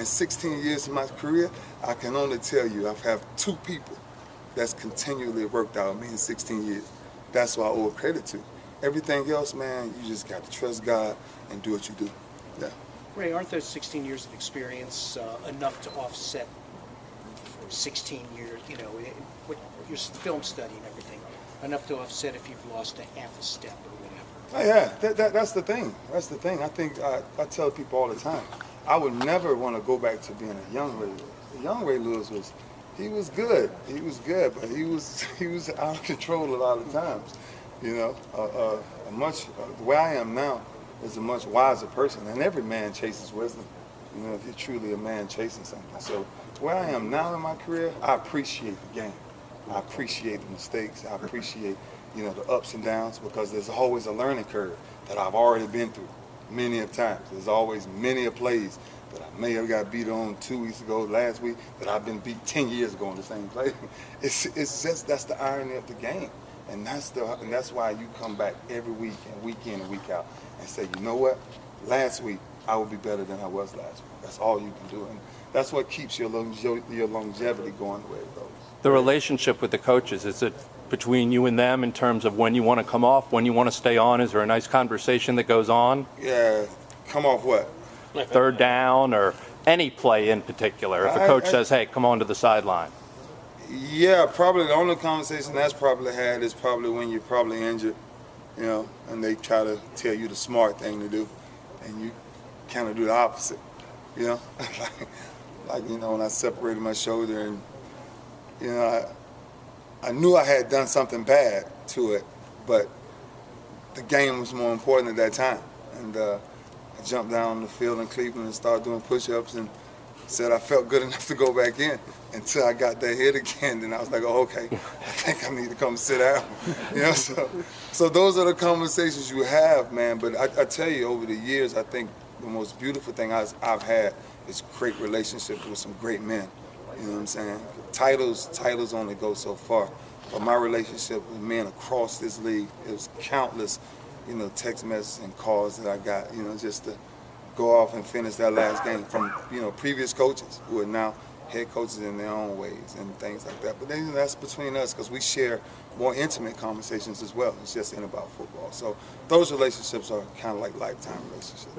In 16 years of my career, I can only tell you I've had 2 people that's continually worked out with me in 16 years. That's what I owe credit to. Everything else, man, you just got to trust God and do what you do. Yeah. Ray, aren't those 16 years of experience enough to offset 16 years, with your film study and everything, enough to offset if you've lost a half a step or whatever? Oh, yeah, that's the thing. That's the thing. I think I tell people all the time, I would never want to go back to being a young Ray Lewis. The young Ray Lewis was good. He was good, but he was out of control a lot of times. The way I am now is a much wiser person, and every man chases wisdom. If you're truly a man chasing something. So where I am now in my career, I appreciate the game. I appreciate the mistakes. I appreciate, the ups and downs, because there's always a learning curve that I've already been through many of times. There's always many of plays that I may have got beat on 2 weeks ago, last week, that I've been beat 10 years ago on the same play. It's just, that's the irony of the game. And that's why you come back every week and week in and week out and say, you know what? Last week I will be better than I was last week. That's all you can do, and that's what keeps your longevity going the way it goes. The relationship with the coaches, is it between you and them in terms of when you want to come off, when you want to stay on? Is there a nice conversation that goes on? Yeah, come off what? Third down or any play in particular? If a coach says, hey, come on to the sideline. Yeah, probably the only conversation that's probably had is probably when you're probably injured, and they try to tell you the smart thing to do, and you kind of do the opposite, like when I separated my shoulder, and I knew I had done something bad to it, but the game was more important at that time, and I jumped down on the field in Cleveland and started doing push-ups and said I felt good enough to go back in, until I got that hit again. Then I was like, oh, okay, I think I need to come sit down. So those are the conversations you have, man. But I tell you, over the years, I think the most beautiful thing I've had is great relationships with some great men. You know what I'm saying? Titles only go so far. But my relationship with men across this league, it was countless, text messages and calls that I got, just to go off and finish that last game from, previous coaches who are now head coaches in their own ways and things like that. But then that's between us, because we share more intimate conversations as well. It's just in about football. So those relationships are kind of like lifetime relationships.